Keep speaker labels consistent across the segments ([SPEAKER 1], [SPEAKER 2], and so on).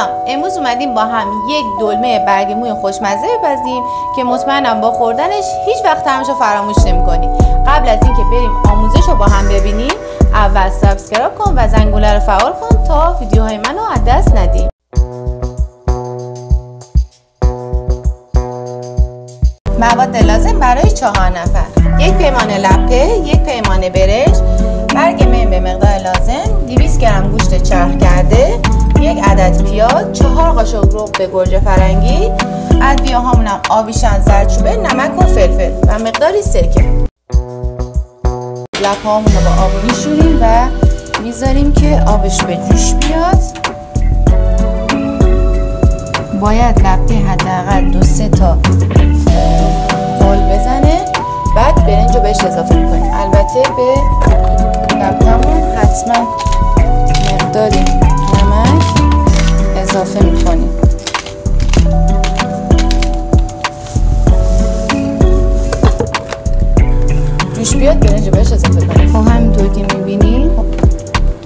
[SPEAKER 1] سلام، امروز اومدیم با هم یک دلمه برگ موی خوشمزه بپزیم که مطمئنم با خوردنش هیچ وقت طعمشو فراموش نمی‌کنی. قبل از اینکه بریم آموزش رو با هم ببینیم، اول سابسکرایب کن و زنگوله رو فعال کن تا ویدیوهای منو از دست ندی. مواد لازم برای 4 نفر: 1 پیمانه لپه، 1 پیمانه برنج، برگ من به مقدار لازم، 200 گرم گوشت چرخ کرده، 1 عدد پیاز، 4 قاشق رب گوجه فرنگی، ادویه‌هامونم آویشن، زردچوبه، نمک و فلفل و مقداری سرکه. لپه‌هامون رو با آب میشوریم و میذاریم که آبش به جوش بیاد. باید لپه حداقل 2-3 تا قل بزنه. بعد برنج رو بهش اضافه میکنیم. البته به لپه‌مون حتما مقداری نمک اضافه میکنیم. جوش بیاد برنج رو بهش اضافه کنیم. خب همینطور که میبینید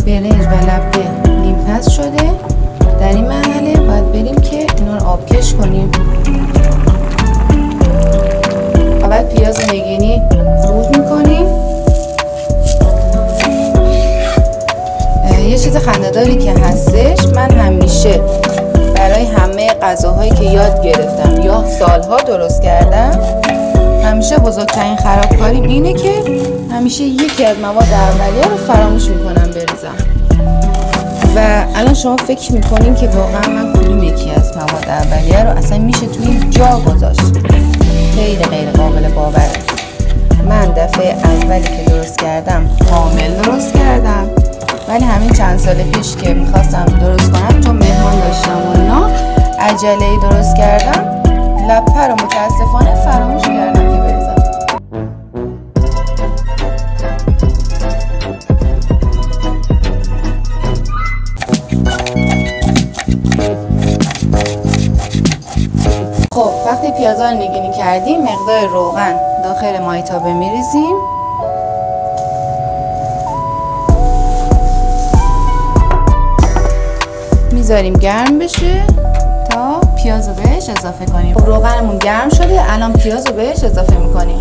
[SPEAKER 1] برنج و لپه نیم پز شده. در این مرحله باید بریم که اینا رو آبکش کنیم. اول پیاز نگینی خورد میکنیم. یه چیز خنده‌داری که هستش، من همیشه برای همه غذاهایی که یاد گرفتم یا سالها درست کردم، همیشه بزرگترین خرابکاریم اینه که همیشه یکی از مواد اولیه رو فراموش میکنم بریزم. و الان شما فکر میکنین که واقعا من کدوم یکی از مواد اولیه رو اصلا میشه توی این جا گذاشت. خیلی غیر قابل باوره. من دفعه اولی که درست کردم کامل درست کردم، ولی همین چند سال پیش که میخواستم درست کنم چون مهمان داشتم و اینا عجله‌ای درست کردم، لپه رو متاسفانه فراموش کردم که بریزم. خب وقتی پیازا رو نگینی کردیم، مقدار روغن داخل مایتابه میریزیم. میذاریم گرم بشه تا پیاز رو بهش اضافه کنیم. خب روغنمون گرم شده، الان پیاز رو بهش اضافه میکنیم.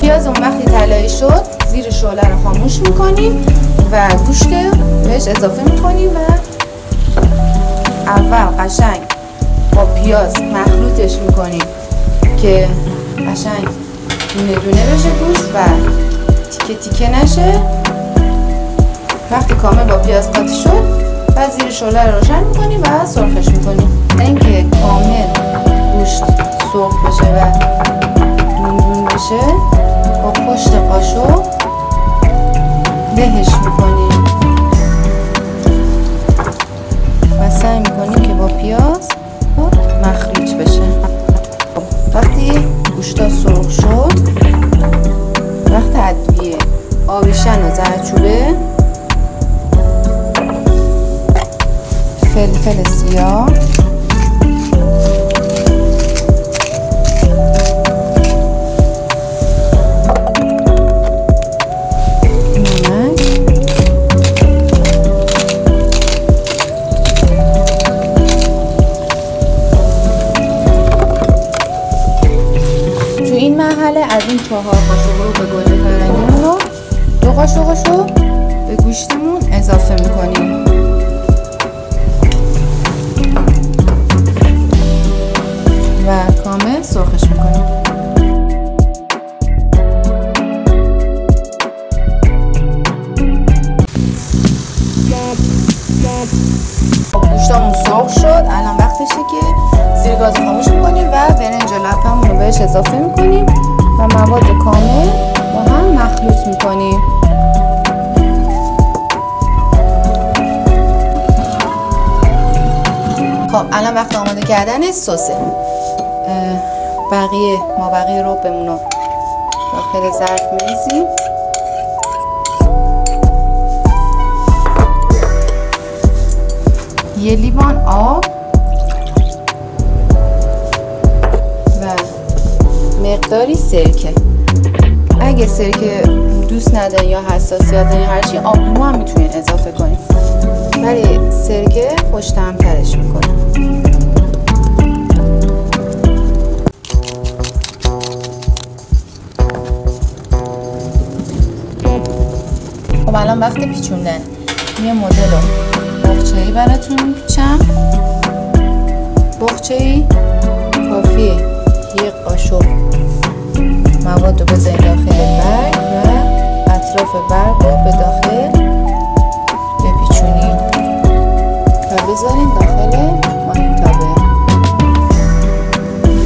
[SPEAKER 1] پیاز اون وقتی طلایی شد زیر شعله رو خاموش میکنیم و گوشت بهش اضافه میکنیم و اول قشنگ با پیاز مخلوطش میکنیم که قشنگ دونه دونه بشه گوشت و تیکه تیکه نشه. وقتی کامل با پیاز قاطی شد بعد زیر شعله رو روشن میکنیم و سرخش میکنیم. اینکه کامل گوشت سرخ بشه و دون دون بشه با پشت قاشق بهش میکنیم و سعی میکنیم که با پیاز مخلوط بشه. وقتی گوشتا سرخ شد، وقت ادویه آویشن و زردچوبه، فلفل سیاه، از این 4 قاشق رو به گوجه فرنگیمون رو 2 قاشقش رو به گوشتمون اضافه میکنیم و کامل سرخش میکنیم. گوشتمون سرخ شد، الان وقتشه که زیر گاز خاموش میکنیم و برنج و لپه‌مون رو بهش اضافه میکنیم و مواد کامل با هم مخلوط میکنیم. خب الان وقت آماده کردن سسه. بقیه ربمون رو داخل ظرف میریزیم. یه لیوان آب و مقداری سرکه. اگه سرکه دوست ندارین یا حساسیت دارین هرچی، آبلیمو هم میتونین اضافه کنین، ولی سرکه خوش طعم‌ترش میکنه. خب الان وقت پیچوندن. یه مدل بخچه‌ای براتون میپیچم. بخچه‌ای کافیه یک قاشق مواد رو بذارین داخل برگ و اطراف برگ رو به داخل بپیچونین و بذارین داخل ماهیتابه.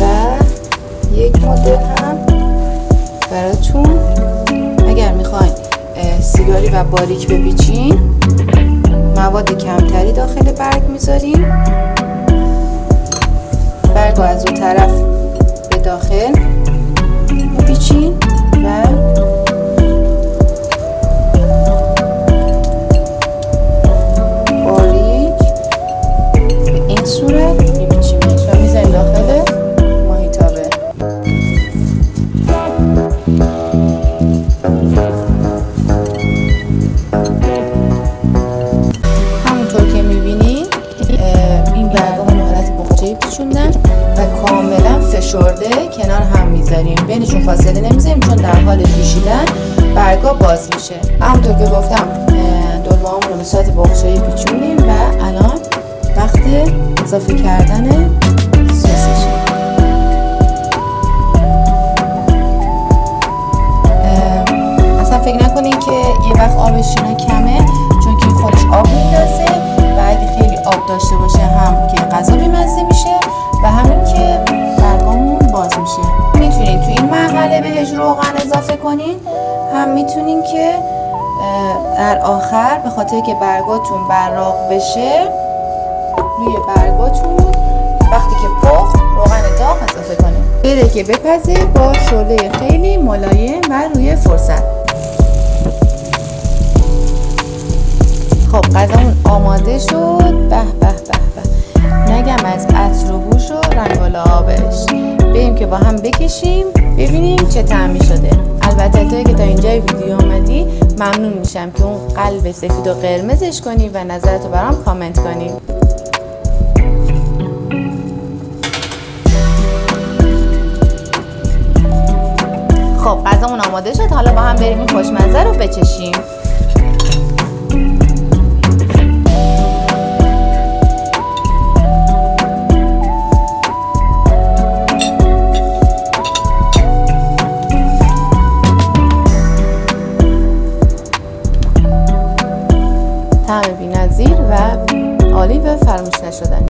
[SPEAKER 1] و یک مدل هم براتون اگر میخواین سیگاری و باریک بپیچین، مواد کمتری داخل برگ میذارین، برگ رو از اون طرف به داخل میپیچین و باریک به این صورت میپیچیمش و میذاریم داخل ماهیتابه. همونطور که میبینین این برگا به حالت بخچه‌ای پیچوندن و کاملا فشرده کنار هم میذاریم، بینشون فاصله نمیذاریم چون در حال جوشیدن برگا باز میشه. همونطور که گفتم دلمه‌هامون رو به صورت بخچه‌ای پیچوندیم و الان وقت اضافه کردن سسشه. اصلا فکر نکنین که یه وقت آبش اینا کمه، چون که خودش آب میندازه و اگه خیلی آب داشته باشه هم که غذا بی‌مزه میشه و همین که برگامون باز میشه. میتونین تو این مرحله بهش روغن اضافه کنین، هم میتونین که در آخر به خاطر که برگاتون براق بشه روی برگاتون وقتی که پخت روغن داغ اضافه کنین، بره که بپزه با شعله خیلی ملایم و روی فرصت. خب غذامون آماده شد. به به به به، نگم از عطر و بوش و رنگ و لعابش. بریم که با هم بکشیم ببینیم چه طعمی شده. البته توی که تا اینجای ویدیو اومدی ممنون میشم که اون قلب سفید و قرمزش کنی و نظرتو برام کامنت کنی. خب غذامون آماده شد، حالا با هم بریم این خوشمزه رو بچشیم. طعم بی‌نظیر و عالی و فراموش نشدنی.